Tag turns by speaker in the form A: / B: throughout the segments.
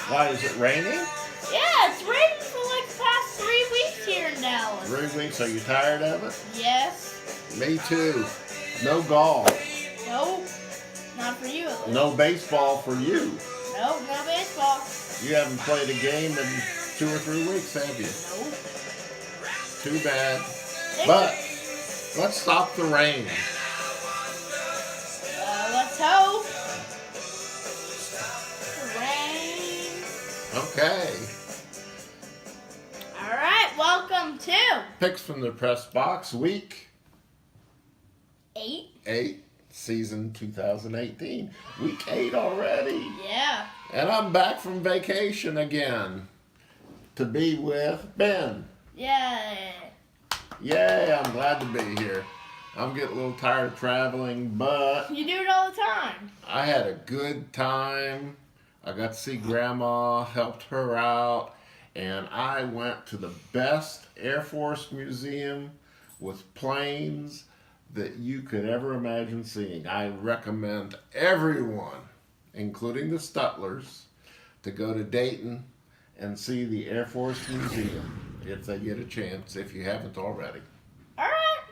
A: Why, is it raining?
B: Yeah, it's raining for like the past 3 weeks here in Dallas.
A: 3 weeks. Are you tired of it?
B: Yes.
A: Me too. No golf.
B: Nope. Not for you, at least.
A: No baseball for you.
B: Nope, no baseball.
A: You haven't played a game in 2 or 3 weeks, have you?
B: Nope.
A: Too bad. But let's stop the rain.
B: Let's hope. Rain.
A: Okay.
B: All right, welcome to
A: Picks from the Press Box, week
B: 8.
A: 8, season 2018. Week 8 already.
B: Yeah.
A: And I'm back from vacation again to be with Ben.
B: Yeah.
A: Yay, I'm glad to be here. I'm getting a little tired of traveling, but
B: You do it all the time.
A: I had a good time. I got to see Grandma, helped her out, and I went to the best Air Force museum with planes that you could ever imagine seeing. I recommend everyone, including the Stutlers, to go to Dayton and see the Air Force Museum if they get a chance, if you haven't already.
B: All right.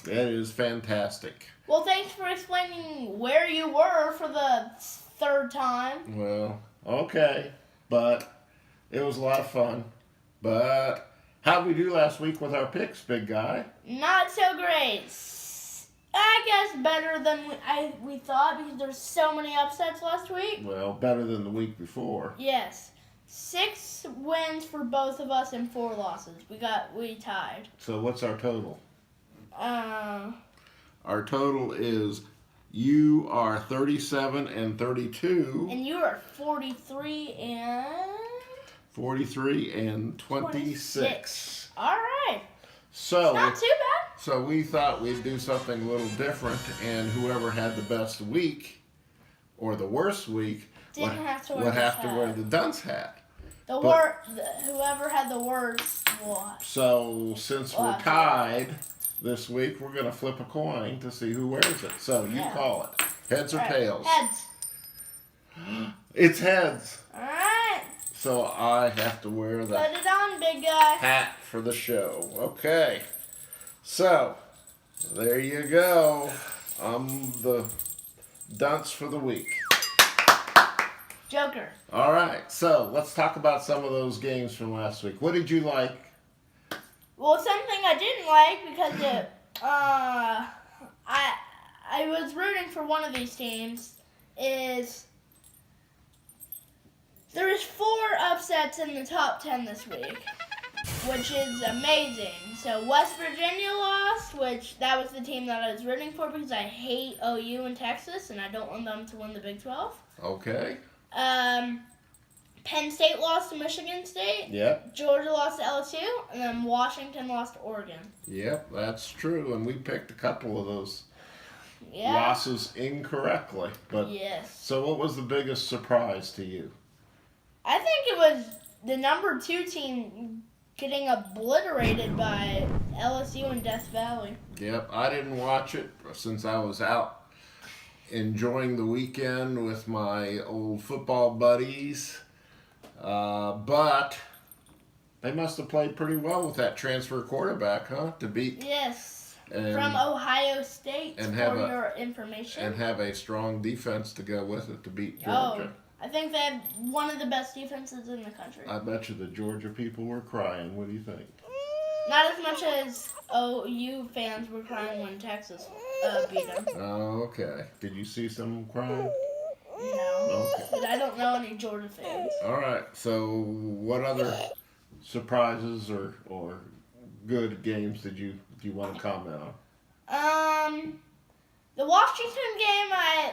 A: It is fantastic.
B: Well, thanks for explaining where you were for the 3rd time.
A: Well, okay, but it was a lot of fun. But how'd we do last week with our picks, big guy?
B: Not so great. I guess better than we thought because there's so many upsets last week.
A: Well, better than the week before.
B: Yes. 6 wins for both of us and 4 losses. We tied.
A: So what's our total?
B: Um.
A: Our total is you are 37 and 32.
B: And you are 43 and
A: 43 and 26.
B: All right.
A: So
B: Not too bad.
A: So we thought we'd do something a little different, and whoever had the best week or the worst week would have to wear the dunce hat.
B: Whoever had the worst won.
A: So since we're tied this week, we're going to flip a coin to see who wears it. So you call it. Heads or tails?
B: Heads.
A: It's heads.
B: All right.
A: So I have to wear the
B: Put it on, big guy.
A: hat for the show. Okay. So there you go. I'm the dunce for the week.
B: Joker.
A: All right. So let's talk about some of those games from last week. What did you like?
B: Well, something I didn't like because I was rooting for one of these teams is there's 4 upsets in the top 10 this week, which is amazing. So West Virginia lost, which that was the team that I was rooting for because I hate OU in Texas and I don't want them to win the Big 12.
A: Okay.
B: Penn State lost to Michigan State.
A: Yep.
B: Georgia lost to LSU, and then Washington lost to Oregon.
A: Yep, that's true. And we picked a couple of those losses incorrectly. But
B: yes.
A: So what was the biggest surprise to you?
B: I think it was the number 2 team getting obliterated by LSU and Death Valley.
A: Yep, I didn't watch it since I was out enjoying the weekend with my old football buddies. But they must have played pretty well with that transfer quarterback, huh? To beat
B: from Ohio State,
A: and
B: for your information.
A: And have a strong defense to go with it to beat Georgia.
B: I think they have one of the best defenses in the country.
A: I bet you the Georgia people were crying. What do you think?
B: Not as much as OU fans were crying when Texas beat them.
A: Oh, okay. Did you see some crying?
B: No.
A: Okay.
B: But I don't know any Georgia fans.
A: All right. So what other surprises or good games do you want to comment on?
B: The Washington game,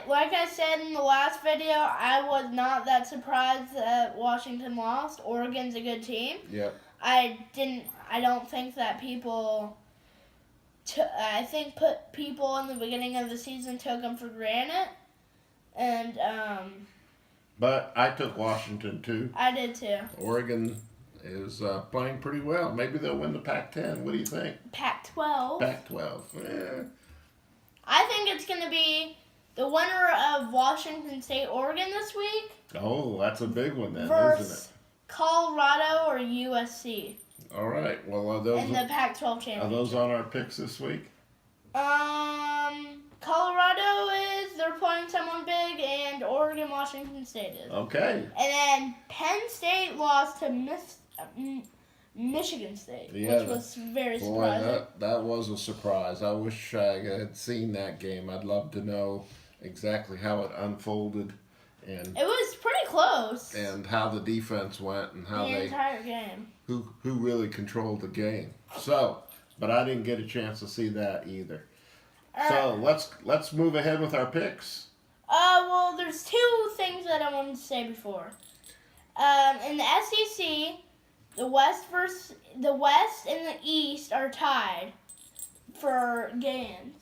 B: like I said in the last video, I was not that surprised that Washington lost. Oregon's a good team.
A: Yep.
B: I don't think that people. I think people in the beginning of the season took them for granted, and
A: But I took Washington too.
B: I did too.
A: Oregon is playing pretty well. Maybe they'll win the Pac-10. What do you think?
B: Pac-12.
A: Pac-12. Yeah.
B: I think it's going to be the winner of Washington State, Oregon this week
A: Oh, that's a big one then, isn't
B: versus Colorado or USC
A: it? All right. Well, are those
B: in the Pac-12
A: are
B: championship.
A: those on our picks this week?
B: Colorado is, they're playing someone big, and Oregon, Washington State is.
A: Okay.
B: And then Penn State lost to Michigan State,
A: Yeah,
B: which was very
A: Boy,
B: surprising.
A: that was a surprise. I wish I had seen that game. I'd love to know exactly how it unfolded and
B: It was pretty close
A: how the defense went and how
B: the entire game.
A: who really controlled the game. So, but I didn't get a chance to see that either. So let's move ahead with our picks.
B: Well, there's two things that I wanted to say before. In the SEC, the West and the East are tied for games.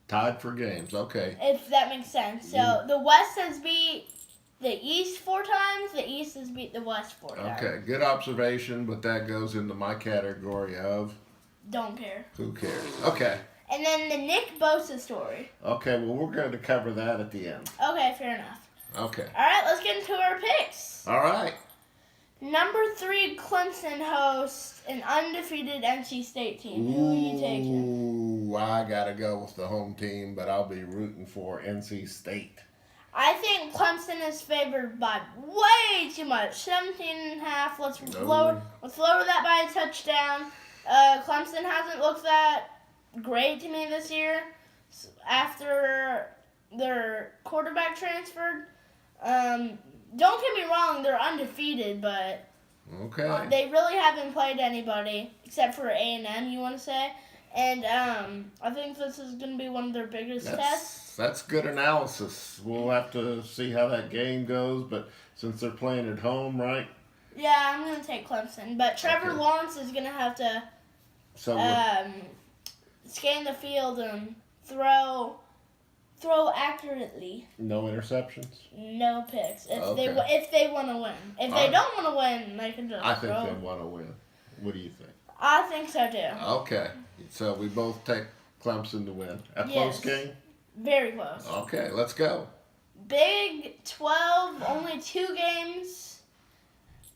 A: Tied for games. Okay.
B: If that makes sense. So the West has beat the East 4 times. The East has beat the West 4 times.
A: Okay. Good observation, but that goes into my category of
B: Don't care.
A: who cares. Okay.
B: And then the Nick Bosa story.
A: Okay. Well, we're going to cover that at the end.
B: Okay, fair enough.
A: Okay.
B: All right, let's get into our picks.
A: All right.
B: Number 3, Clemson hosts an undefeated NC State team. Who are you taking?
A: Ooh, I gotta go with the home team, but I'll be rooting for NC State.
B: I think Clemson is favored by way too much. 17.5. Let's lower that by a touchdown. Clemson hasn't looked that great to me this year after their quarterback transferred. Don't get me wrong, they're undefeated, but
A: Okay.
B: they really haven't played anybody except for A&M, you want to say. And I think this is going to be one of their biggest tests.
A: That's good analysis. We'll have to see how that game goes, but since they're playing at home, right?
B: Yeah, I'm going to take Clemson. But Trevor
A: Okay.
B: Lawrence is going to have to
A: So
B: scan the field and throw accurately.
A: no interceptions.
B: No picks. If
A: Okay.
B: they want to win. If they don't want to win, they can just
A: I think
B: throw.
A: they want to win. What do you think?
B: I think so too.
A: Okay. So we both take Clemson to win. A
B: Yes.
A: close game?
B: Very close.
A: Okay, let's go.
B: Big 12, only 2 games.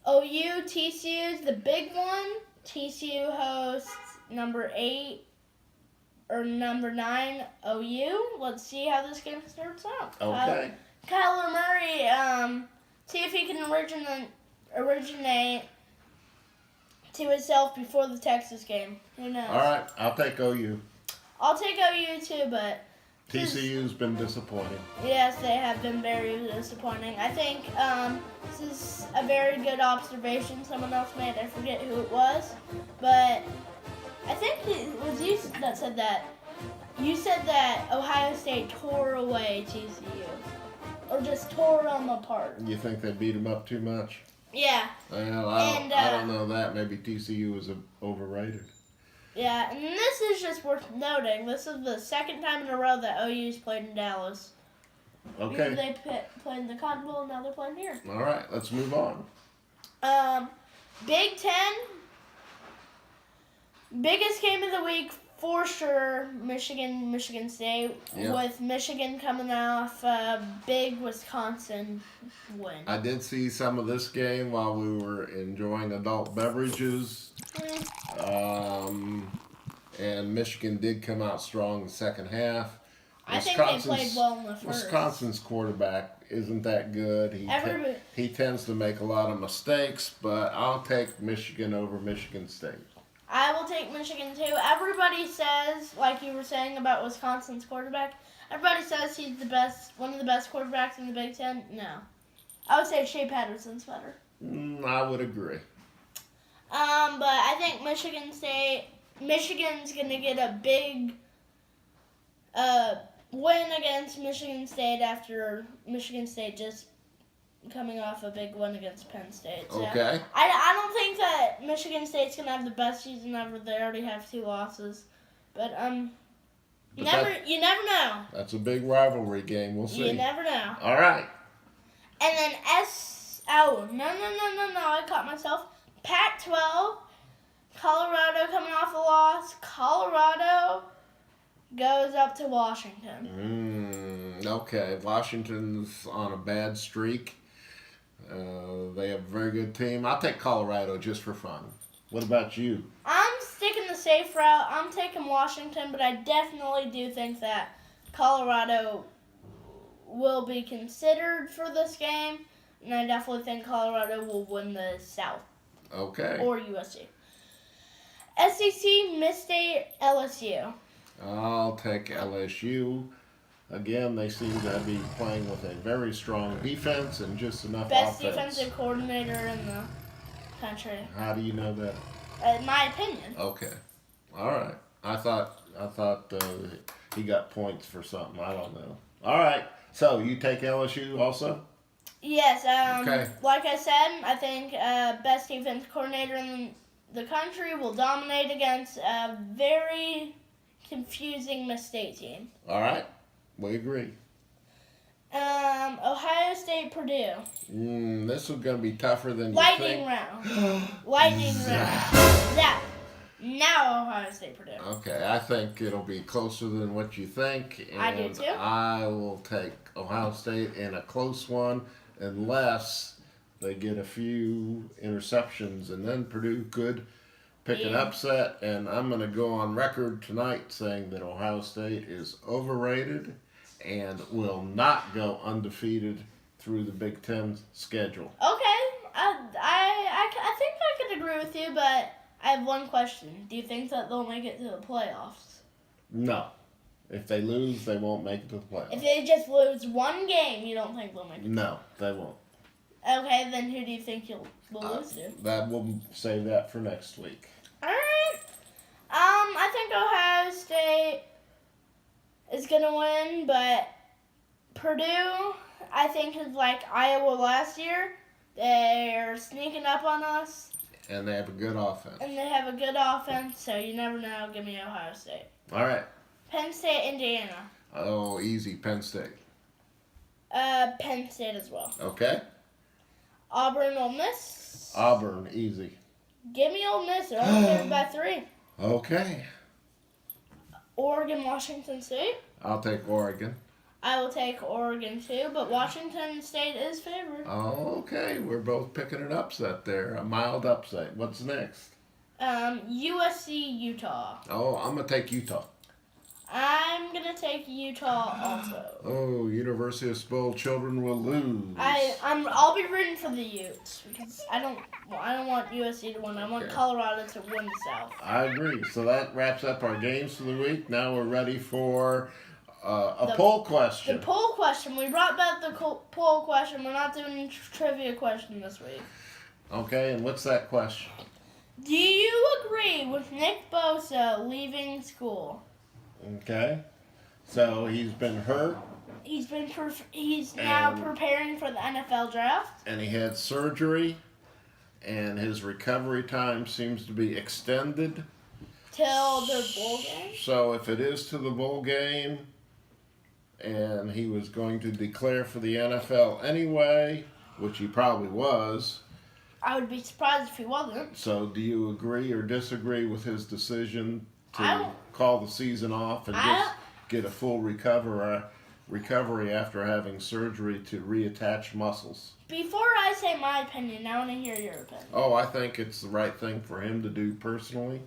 B: OU, TCU is the big one. TCU hosts number 8 or number 9 OU. Let's see how this game starts out.
A: Okay.
B: Kyler Murray, see if he can originate to himself before the Texas game. Who knows?
A: All right, I'll take OU.
B: I'll take OU too, but
A: TCU's been disappointing.
B: yes, they have been very disappointing. I think this is a very good observation someone else made. I forget who it was, but I think it was you that said that. You said that Ohio State tore away TCU, or just tore them apart.
A: You think they beat them up too much?
B: Yeah,
A: Well,
B: And,
A: I don't know that. Maybe TCU was overrated.
B: yeah, and this is just worth noting. This is the second time in a row that OU's played in Dallas.
A: Okay.
B: They played in the Cotton Bowl, and now they're playing here.
A: All right, let's move on.
B: Big Ten. Biggest game of the week for sure. Michigan State.
A: Yeah.
B: With Michigan coming off a big Wisconsin win.
A: I did see some of this game while we were enjoying adult beverages. And Michigan did come out strong in the second half.
B: I think they played well in the first.
A: Wisconsin's quarterback isn't that good. He tends to make a lot of mistakes, but I'll take Michigan over Michigan State.
B: I will take Michigan too. Everybody says, like you were saying about Wisconsin's quarterback, everybody says he's one of the best quarterbacks in the Big Ten. No. I would say Shea Patterson's better.
A: I would agree.
B: But I think Michigan's going to get a big win against Michigan State after Michigan State just coming off a big win against Penn State. So
A: Okay.
B: I don't think that Michigan State's going to have the best season ever. They already have 2 losses. But you never know.
A: That's a big rivalry game. We'll see.
B: You never know.
A: All right.
B: And then no, I caught myself. Pac-12, Colorado coming off a loss. Colorado goes up to Washington.
A: Okay, Washington's on a bad streak. They have a very good team. I'll take Colorado just for fun. What about you?
B: I'm sticking the safe route. I'm taking Washington, but I definitely do think that Colorado will be considered for this game, and I definitely think Colorado will win the South
A: Okay.
B: or USC. SEC, Miss-State, LSU.
A: I'll take LSU. Again, they seem to be playing with a very strong defense and just enough
B: Best
A: offense.
B: defensive coordinator in the country,
A: How do you know that?
B: in my opinion.
A: Okay. All right. I thought he got points for something. I don't know. All right. So you take LSU also?
B: Yes,
A: Okay.
B: like I said, I think best defense coordinator in the country will dominate against a very confusing Miss-State team.
A: All right. We agree.
B: Ohio State, Purdue.
A: This is going to be tougher than you
B: Lightning
A: think.
B: round. Lightning round. Zap. Now Ohio State, Purdue.
A: Okay, I think it'll be closer than what you think. And
B: I do too.
A: I will take Ohio State in a close one unless they get a few interceptions, and then Purdue could pick an
B: Yeah.
A: upset. And I'm going to go on record tonight saying that Ohio State is overrated and will not go undefeated through the Big Ten schedule.
B: Okay, I think I could agree with you, but I have one question. Do you think that they'll make it to the playoffs?
A: No. If they lose, they won't make it to the playoffs.
B: If they just lose one game, you don't think they'll make it?
A: No, they won't.
B: Okay, then who do you think you'll lose to?
A: That we'll save that for next week.
B: Alright. I think Ohio State is gonna win, but Purdue, I think, is like Iowa last year. They're sneaking up on us,
A: And they have a good offense.
B: and they have a good offense, so you never know. Give me Ohio State.
A: All right.
B: Penn State, Indiana.
A: Oh, easy. Penn State.
B: Penn State as well.
A: Okay.
B: Auburn, Ole Miss.
A: Auburn, easy.
B: Give me Ole Miss. They're only favored by 3.
A: Okay.
B: Oregon, Washington State.
A: I'll take Oregon.
B: I will take Oregon too, but Washington State is favored.
A: Okay. We're both picking an upset there. A mild upset. What's next?
B: USC, Utah.
A: Oh, I'm going to take Utah.
B: I'm gonna take Utah also.
A: Oh, University of Spoiled Children will lose.
B: I'll be rooting for the Utes because I don't want USC to win. I want
A: Okay.
B: Colorado to win the South.
A: I agree. So that wraps up our games for the week. Now we're ready for a poll question.
B: The poll question. We brought back the poll question. We're not doing a trivia question this week.
A: Okay, and what's that question?
B: Do you agree with Nick Bosa leaving school?
A: Okay. So he's been hurt
B: He's now
A: And-
B: preparing for the NFL draft.
A: and he had surgery and his recovery time seems to be extended.
B: Till the bowl game.
A: So if it is to the bowl game and he was going to declare for the NFL anyway, which he probably was,
B: I would be surprised if he wasn't.
A: so do you agree or disagree with his decision
B: I
A: to
B: don't-
A: call the season off and
B: I
A: just get a full recovery after having surgery to reattach muscles?
B: Before I say my opinion, I want to hear your opinion.
A: Oh, I think it's the right thing for him to do personally.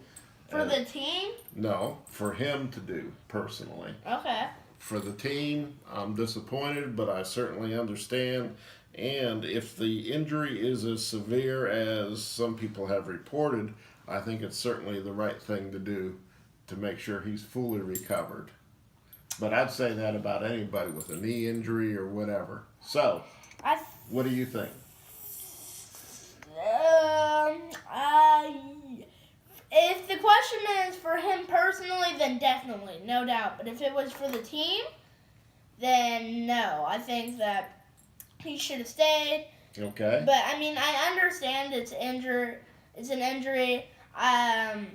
B: For the team?
A: No, for him to do personally.
B: Okay.
A: For the team, I'm disappointed, but I certainly understand. And if the injury is as severe as some people have reported, I think it's certainly the right thing to do to make sure he's fully recovered. But I'd say that about anybody with a knee injury or whatever. So,
B: I
A: what do you think?
B: If the question is for him personally, then definitely, no doubt. But if it was for the team, then no. I think that he should have stayed.
A: Okay.
B: But I mean, I understand it's an injury. I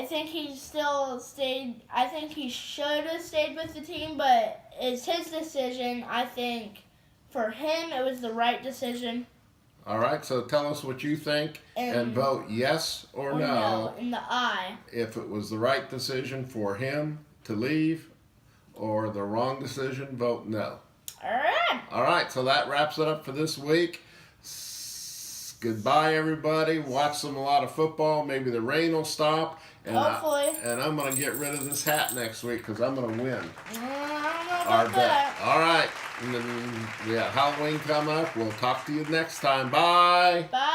B: think he still stayed. I think he should have stayed with the team, but it's his decision. I think for him, it was the right decision.
A: All right, so tell us what you think and vote yes or no
B: in the eye.
A: if it was the right decision for him to leave or the wrong decision, vote no.
B: All right.
A: All right, so that wraps it up for this week. Goodbye, everybody. Watch a lot of football. Maybe the rain will stop. And
B: Hopefully.
A: and I'm going to get rid of this hat next week because I'm going to win
B: I don't know
A: our
B: about
A: bet.
B: that.
A: All right. And then we got Halloween coming up. We'll talk to you next time. Bye.
B: Bye.